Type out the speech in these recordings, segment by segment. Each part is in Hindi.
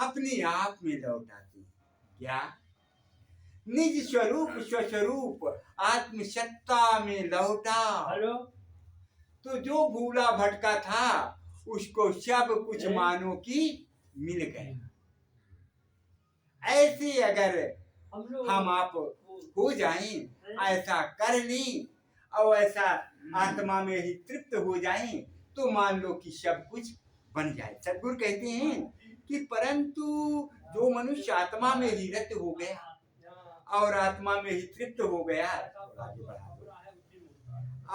अपने आप में लौट आती है। क्या? निज स्वरूप स्वस्वरूप आत्मसत्ता में लौटा। हेलो, तो जो भूला भटका था उसको सब कुछ मानो कि मिल गया। ऐसे अगर हम आप हो जाएं, ऐसा कर लें और ऐसा आत्मा में ही तृप्त हो जाएं, तो मान लो कि सब कुछ बन जाए। सद्गुरु कहते हैं कि परंतु जो मनुष्य आत्मा में ही रत हो गया और आत्मा में ही तृप्त हो गया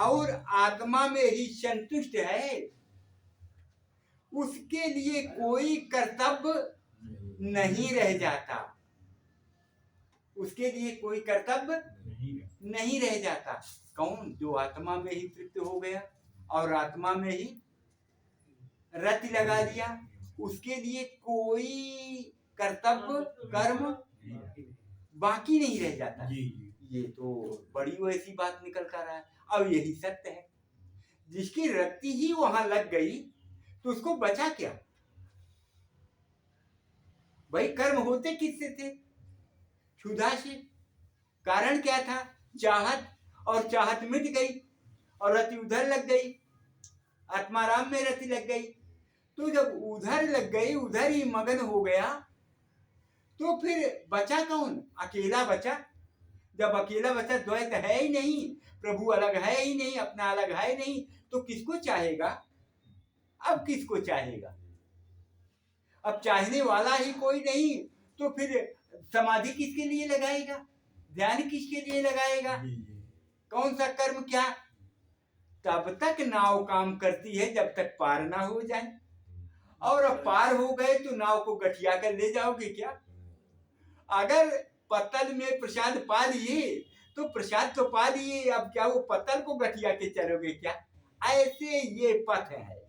और आत्मा में ही संतुष्ट है, उसके लिए कोई कर्तव्य नहीं रह जाता। उसके लिए कोई कर्तव्य नहीं रह जाता। कौन? जो आत्मा में ही तृप्त हो गया और आत्मा में ही रति लगा दिया, उसके लिए कोई कर्तव्य कर्म बाकी नहीं रह जाता। ये तो बड़ी वैसी बात निकल कर रहा है। अब यही सत्य है। जिसकी रति ही वहां लग गई तो उसको बचा क्या? भाई कर्म होते किससे थे? क्षुधा से। कारण क्या था? चाहत। और चाहत मिट गई और रति उधर लग गई, आत्माराम में रति लग गई। तो जब उधर लग गई, उधर ही मगन हो गया, तो फिर बचा कौन? अकेला बचा। जब अकेला बचा, द्वैत है ही नहीं, प्रभु अलग है ही नहीं, अपना अलग है नहीं, तो किसको चाहेगा? अब किसको चाहेगा? अब चाहने वाला ही कोई नहीं, तो फिर समाधि किसके लिए लगाएगा? ध्यान किसके लिए लगाएगा? कौन सा कर्म? क्या? तब तक नाव काम करती है जब तक पार ना हो जाए। और अब पार हो गए तो नाव को गठिया कर ले जाओगे क्या? अगर पत्तल में प्रसाद पा लिए तो प्रसाद तो पा लिए, अब क्या वो पत्तल को गठिया के चलोगे क्या? ऐसे ये पथ है।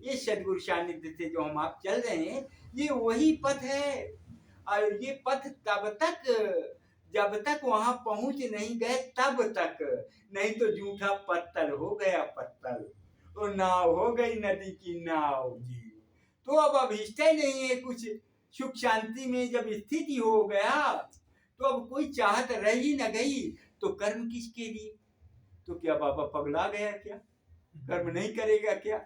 ये सद्गुरु सानिध्य से जो हम आप चल रहे हैं, ये वही पथ है। और ये पथ तब तक जब तक वहां पहुंच नहीं गए तब तक, नहीं तो जूठा पत्तल हो गया पत्तल, तो नाव हो गई नदी की नाव जी। तो अब अभिष्ट नहीं है कुछ। सुख शांति में जब स्थिति हो गया तो अब कोई चाहत रही न गई, तो कर्म किसके लिए? तो क्या बाबा पगला गया क्या? कर्म नहीं करेगा क्या?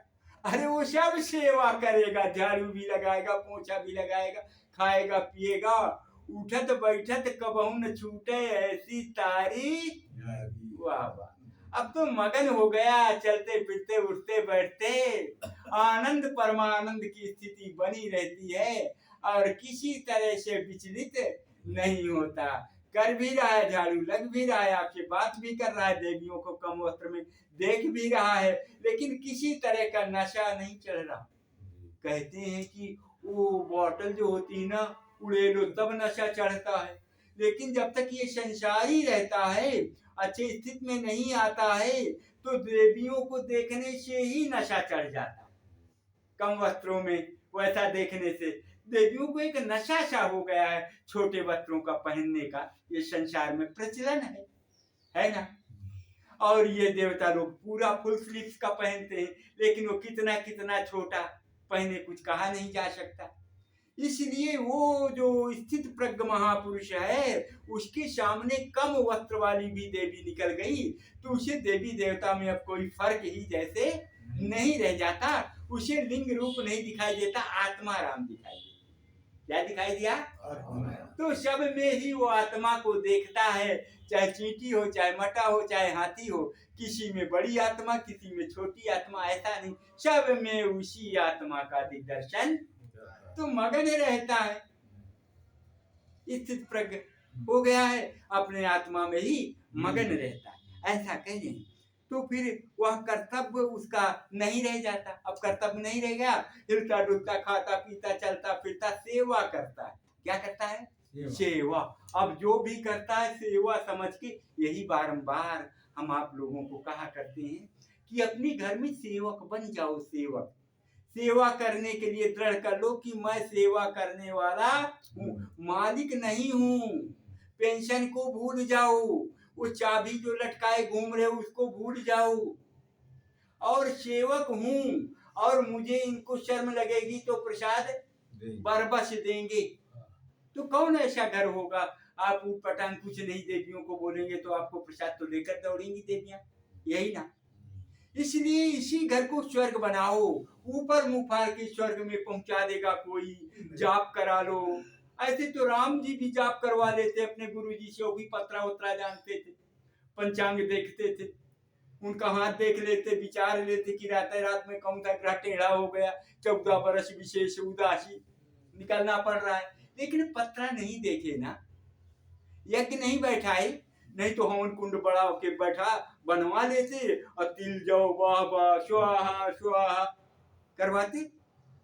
अरे वो सब सेवा करेगा, झाड़ू भी लगाएगा, पोछा भी लगाएगा, खाएगा पिएगा, उठत बैठत कबहू न छूटे ऐसी तारी। वाह वाह। अब तो मगन हो गया, चलते फिरते उठते बैठते आनंद परमानंद की स्थिति बनी रहती है और किसी तरह से विचलित नहीं होता। कर भी रहा है, झाड़ू लग भी रहा है, आपसे बात भी कर रहा है, देवियों को कम वस्त्र में देख भी रहा है, लेकिन किसी तरह का नशा नहीं चढ़ रहा। कहते हैं कि वो बोतल जो होती है ना, उड़े लो तब नशा चढ़ता है, लेकिन जब तक ये संसार ही रहता है, अच्छी स्थिति में नहीं आता है, तो देवियों को देखने से ही नशा चढ़ जाता है। कम वस्त्रों में वैसा देखने से देवियों को एक नशा सा हो गया है छोटे वस्त्रों का पहनने का। ये संसार में प्रचलन है ना। और ये देवता लोग पूरा फुल स्लीव्स का पहनते हैं, लेकिन वो कितना कितना छोटा पहने कुछ कहा नहीं जा सकता। इसलिए वो जो स्थित प्रज्ञ महापुरुष है, उसके सामने कम वस्त्र वाली भी देवी निकल गई तो उसे देवी देवता में अब कोई फर्क ही जैसे नहीं रह जाता। उसे लिंग रूप नहीं दिखाई देता, आत्मा राम दिखाई देता। क्या दिखाई दिया? तो सब में ही वो आत्मा को देखता है, चाहे चींटी हो, चाहे मटा हो, चाहे हाथी हो, किसी में बड़ी आत्मा, किसी में छोटी आत्मा, ऐसा नहीं, सब में उसी आत्मा का दिग्दर्शन तो मगन रहता है। स्थित प्रज्ञ हो गया है, अपने आत्मा में ही मगन रहता है, ऐसा कहें तो फिर वह कर्तव्य उसका नहीं रह जाता। अब कर्तव्य नहीं रह गया, हिलता डुलता खाता पीता चलता फिरता सेवा करता है। क्या करता है? सेवा। अब जो भी करता है सेवा समझ के, यही बारंबार हम आप लोगों को कहा करते हैं कि अपने घर में सेवक बन जाओ। सेवक सेवा करने के लिए दृढ़ कर लो कि मैं सेवा करने वाला हूँ, मालिक नहीं हूँ। पेंशन को भूल जाओ, वो चाबी जो लटकाए घूम रहे उसको भूल जाओ, और सेवक हूँ और मुझे इनको शर्म लगेगी तो प्रसाद बरबस देंगे। तो कौन ऐसा घर होगा? आप ऊट पटांग कुछ नहीं देवियों को बोलेंगे तो आपको प्रसाद तो लेकर दौड़ेंगी देवियां, यही ना। इसलिए इसी घर को स्वर्ग बनाओ, ऊपर मुंह फाड़ के स्वर्ग में पहुंचा देगा कोई, जाप करा लो। ऐसे तो राम जी भी जाप करवा लेते अपने गुरु जी से, वो भी पत्रा उत्रा जानते थे, पंचांग देखते थे, उनका हाथ देख लेते, विचार लेते कि रात में कौन सा ग्रह टेढ़ा हो गया, 14 बरस विशेष उदासी निकलना पड़ रहा है। लेकिन पत्रा नहीं देखे ना, यज्ञ नहीं बैठाए, नहीं तो हवन कुंड बड़ा होके बैठा बनवा लेते और तिल जाओ वाह वाह स्वाहा स्वाहा करवाते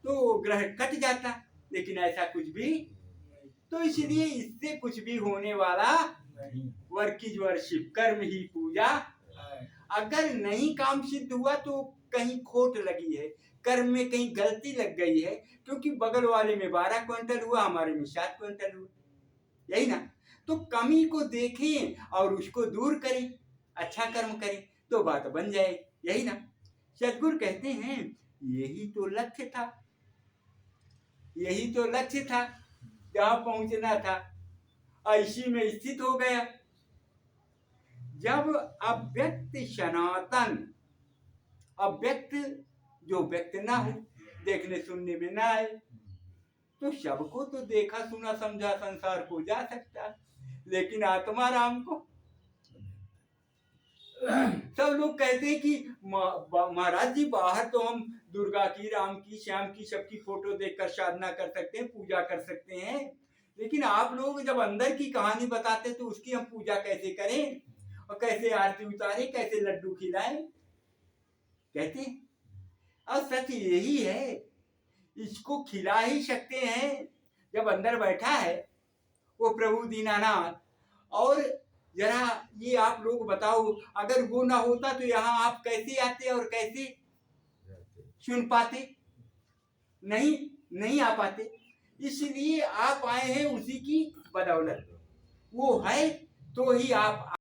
तो ग्रह कट जाता। लेकिन ऐसा कुछ भी, तो इसलिए इससे कुछ भी होने वाला वर्किज वर्शिप, कर्म ही पूजा। अगर नहीं काम सिद्ध हुआ तो कहीं खोट लगी है, कर्म में कहीं गलती लग गई है, क्योंकि बगल वाले में 12 क्विंटल हुआ, हमारे में 7 क्विंटल हुआ, यही ना। तो कमी को देखें और उसको दूर करें, अच्छा कर्म करें तो बात बन जाए, यही ना। सदगुरु कहते हैं यही तो लक्ष्य था, यही तो लक्ष्य था, जहां पहुंचना था ऐसी में स्थित हो गया। जब अव्यक्त सनातन, अव्यक्त जो व्यक्त ना हो, देखने सुनने में ना आए, तो सबको तो देखा सुना समझा संसार को जा सकता है, लेकिन आत्मा राम को सब लोग कहते हैं कि महाराज जी बाहर तो हम दुर्गा की, राम की, श्याम की, सबकी फोटो देखकर साधना कर सकते हैं, पूजा कर सकते हैं, लेकिन आप लोग जब अंदर की कहानी बताते तो उसकी हम पूजा कैसे करें और कैसे आरती उतारे, कैसे लड्डू खिलाएं, कहते हैं। और सच यही है, इसको खिला ही सकते हैं जब अंदर बैठा है वो प्रभु दीनानाथ। और जरा ये आप लोग बताओ, अगर वो ना होता तो यहाँ आप कैसे आते और कैसे सुन पाते? नहीं आ पाते। इसलिए आप आए हैं उसी की बदौलत, वो है तो ही आप